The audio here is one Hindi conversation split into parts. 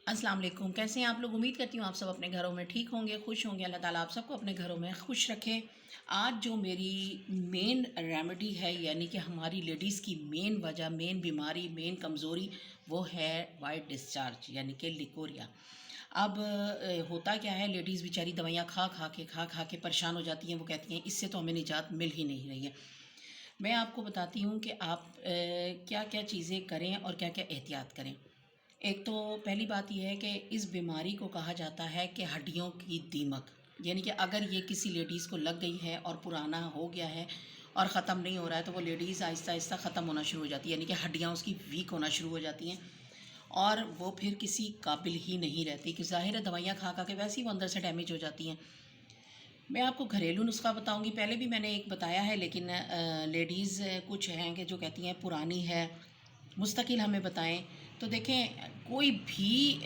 अस्सलाम वालेकुम। कैसे हैं आप लोग? उम्मीद करती हूँ आप सब अपने घरों में ठीक होंगे, खुश होंगे। अल्लाह ताला आप सबको अपने घरों में खुश रखे। आज जो मेरी मेन रेमेडी है, यानी कि हमारी लेडीज़ की मेन वजह, मेन बीमारी, मेन कमज़ोरी, वो है वाइट डिस्चार्ज यानी कि लिकोरिया। अब होता क्या है, लेडीज़ बेचारी दवाइयाँ खा खा के परेशान हो जाती हैं। वो कहती हैं इससे तो हमें निजात मिल ही नहीं रही है। मैं आपको बताती हूँ कि आप क्या क्या चीज़ें करें और क्या क्या एहतियात करें। एक तो पहली बात ये है कि इस बीमारी को कहा जाता है कि हड्डियों की दीमक, यानी कि अगर ये किसी लेडीज़ को लग गई है और पुराना हो गया है और ख़त्म नहीं हो रहा है, तो वो लेडीज़ आहिस्ता आहिस्ता ख़त्म होना शुरू हो जाती है, यानी कि हड्डियाँ उसकी वीक होना शुरू हो जाती हैं और वो फिर किसी काबिल ही नहीं रहती। कि ज़ाहिर है दवाइयाँ खा खा के वैसे ही वो अंदर से डैमेज हो जाती हैं। मैं आपको घरेलू नुस्खा बताऊंगी। पहले भी मैंने एक बताया है, लेकिन लेडीज़ कुछ हैं कि जो कहती हैं पुरानी है, मुस्तकिल हमें बताएं। तो देखें, कोई भी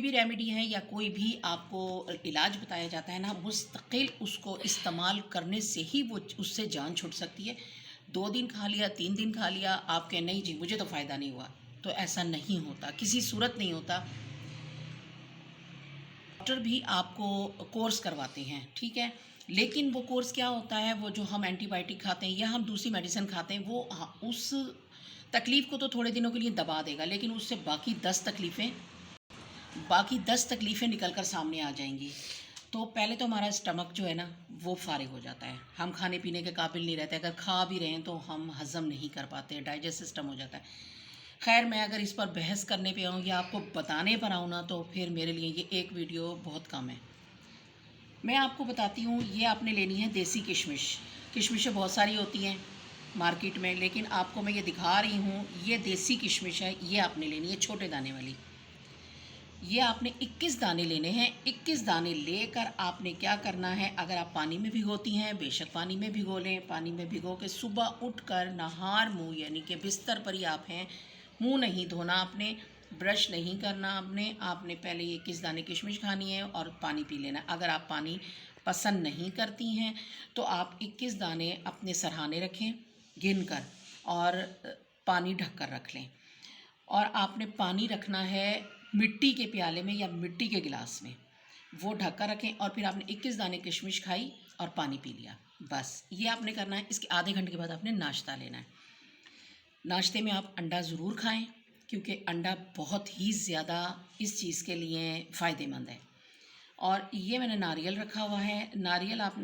रेमेडी है या कोई भी आपको इलाज बताया जाता है ना, मुस्तकिल उसको इस्तेमाल करने से ही वो उससे जान छुट सकती है। 2 दिन खा लिया, 3 दिन खा लिया, आप कहें नहीं जी मुझे तो फ़ायदा नहीं हुआ, तो ऐसा नहीं होता, किसी सूरत नहीं होता। डॉक्टर भी आपको कोर्स करवाते हैं, ठीक है, लेकिन वो कोर्स क्या होता है, वो जो हम एंटीबायोटिक खाते हैं या हम दूसरी मेडिसिन खाते हैं, वो उस तकलीफ़ को तो थोड़े दिनों के लिए दबा देगा, लेकिन उससे बाकी 10 तकलीफ़ें निकल कर सामने आ जाएंगी। तो पहले तो हमारा स्टमक जो है ना, वो फारिग हो जाता है, हम खाने पीने के काबिल नहीं रहते, अगर खा भी रहे हैं तो हम हज़म नहीं कर पाते, डाइजेस्ट सिस्टम हो जाता है। खैर, मैं अगर इस पर बहस करने पे आऊँ या आपको बताने पर आऊँ ना, तो फिर मेरे लिए ये एक वीडियो बहुत कम है। मैं आपको बताती हूँ, ये आपने लेनी है देसी किशमिश। किशमिशें बहुत सारी होती हैं मार्केट में, लेकिन आपको मैं ये दिखा रही हूँ, ये देसी किशमिश है, ये आपने लेनी है छोटे दाने वाली। ये आपने 21 दाने लेने हैं। 21 दाने लेकर आपने क्या करना है, अगर आप पानी में भिगोती हैं बेशक पानी में भिगो लें। पानी में भिगो के सुबह उठकर नहार मुँह, यानी कि बिस्तर पर ही आप हैं, मुँह नहीं धोना आपने, ब्रश नहीं करना आपने। आपने पहले ये 21 दाने किशमिश खानी है और पानी पी लेना। अगर आप पानी पसंद नहीं करती हैं तो आप 21 दाने अपने सरहाने रखें गिन कर, और पानी ढक कर रख लें। और आपने पानी रखना है मिट्टी के प्याले में या मिट्टी के गिलास में, वो ढक कर रखें। और फिर आपने 21 दाने किशमिश खाई और पानी पी लिया, बस ये आपने करना है। इसके आधे घंटे के बाद आपने नाश्ता लेना है। नाश्ते में आप अंडा ज़रूर खाएं, क्योंकि अंडा बहुत ही ज़्यादा इस चीज़ के लिए फ़ायदेमंद है। और ये मैंने नारियल रखा हुआ है। नारियल आप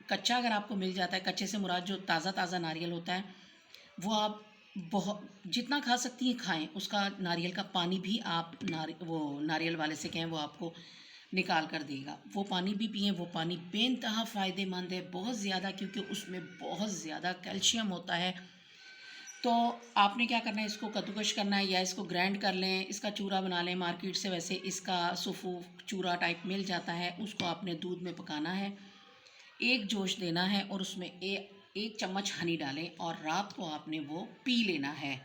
कच्चा अगर आपको मिल जाता है, कच्चे से मुराद जो ताज़ा ताज़ा नारियल होता है, वो आप बहुत जितना खा सकती हैं खाएं। उसका नारियल का पानी भी आप वो नारियल वाले से कहें, वो आपको निकाल कर देगा। वो पानी भी पिएं। वो पानी बेइंतहा फ़ायदेमंद है, बहुत ज़्यादा, क्योंकि उसमें बहुत ज़्यादा कैल्शियम होता है। तो आपने क्या करना है, इसको कद्दूकश करना है या इसको ग्राइंड कर लें, इसका चूरा बना लें। मार्केट से वैसे इसका सुफूफ चूरा टाइप मिल जाता है, उसको आपने दूध में पकाना है, एक जोश देना है और उसमें एक चम्मच हनी डालें और रात को आपने वो पी लेना है।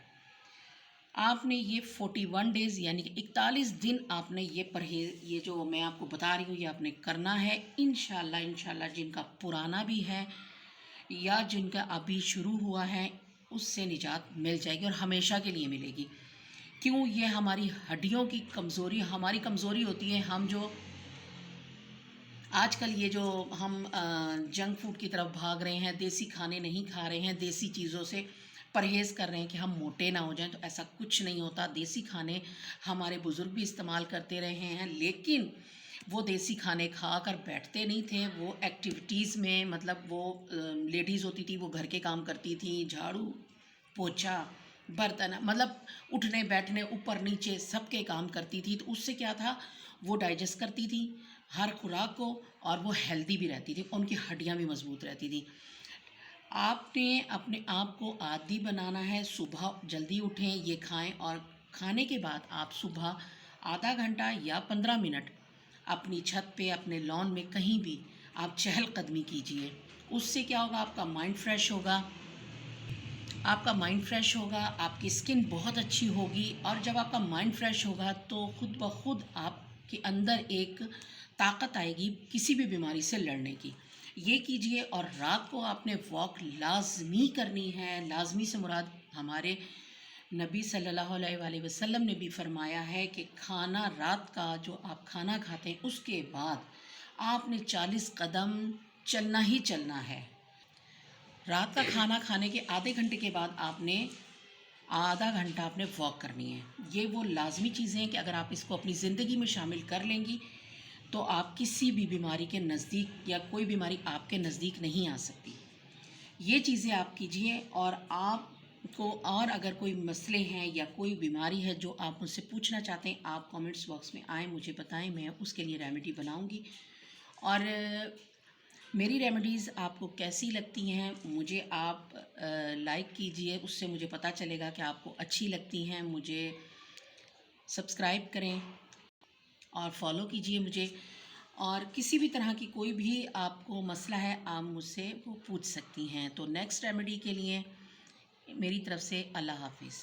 आपने ये 41 डेज़ यानी कि 41 दिन आपने ये परहेज़, ये जो मैं आपको बता रही हूँ, ये आपने करना है। इंशाल्लाह जिनका पुराना भी है या जिनका अभी शुरू हुआ है, उससे निजात मिल जाएगी और हमेशा के लिए मिलेगी। क्यों? ये हमारी हड्डियों की कमज़ोरी, हमारी कमज़ोरी होती है। हम जो आजकल ये जो हम जंक फूड की तरफ भाग रहे हैं, देसी खाने नहीं खा रहे हैं, देसी चीज़ों से परहेज़ कर रहे हैं कि हम मोटे ना हो जाएं, तो ऐसा कुछ नहीं होता। देसी खाने हमारे बुज़ुर्ग भी इस्तेमाल करते रहे हैं, लेकिन वो देसी खाने खा कर बैठते नहीं थे। वो एक्टिविटीज़ में, मतलब वो लेडीज़ होती थी, वो घर के काम करती थी, झाड़ू पोछा बर्तन, मतलब उठने बैठने ऊपर नीचे सबके काम करती थी। तो उससे क्या था, वो डाइजेस्ट करती थी हर खुराक को, और वो हेल्दी भी रहती थी, उनकी हड्डियां भी मजबूत रहती थी। आपने अपने आप को आदी बनाना है, सुबह जल्दी उठें, ये खाएं, और खाने के बाद आप सुबह आधा घंटा या 15 मिनट अपनी छत पे, अपने लॉन में, कहीं भी आप चहलकदमी कीजिए। उससे क्या होगा, आपका माइंड फ्रेश होगा, आपकी स्किन बहुत अच्छी होगी। और जब आपका माइंड फ्रेश होगा तो खुद ब खुद आपके अंदर एक ताकत आएगी किसी भी बीमारी से लड़ने की। ये कीजिए। और रात को आपने वॉक लाजमी करनी है। लाजमी से मुराद हमारे नबी सल्लल्लाहु अलैहि वसल्लम ने भी फरमाया है कि खाना रात का जो आप खाना खाते हैं उसके बाद आपने 40 कदम चलना ही चलना है। रात का खाना खाने के आधे घंटे के बाद आपने आधा घंटा आपने वॉक करनी है। ये वो लाजमी चीज़ें हैं कि अगर आप इसको अपनी ज़िंदगी में शामिल कर लेंगी तो आप किसी भी बीमारी के नज़दीक या कोई बीमारी आपके नज़दीक नहीं आ सकती। ये चीज़ें आप कीजिए और आपको और अगर कोई मसले हैं या कोई बीमारी है जो आप मुझसे पूछना चाहते हैं, आप कमेंट्स बॉक्स में आएँ, मुझे बताएं, मैं उसके लिए रेमेडी बनाऊंगी। और मेरी रेमेडीज़ आपको कैसी लगती हैं मुझे आप लाइक कीजिए, उससे मुझे पता चलेगा कि आपको अच्छी लगती हैं। मुझे सब्सक्राइब करें और फॉलो कीजिए मुझे। और किसी भी तरह की कोई भी आपको मसला है आप मुझसे वो पूछ सकती हैं। तो नेक्स्ट रेमेडी के लिए मेरी तरफ से अल्लाह हाफिज़।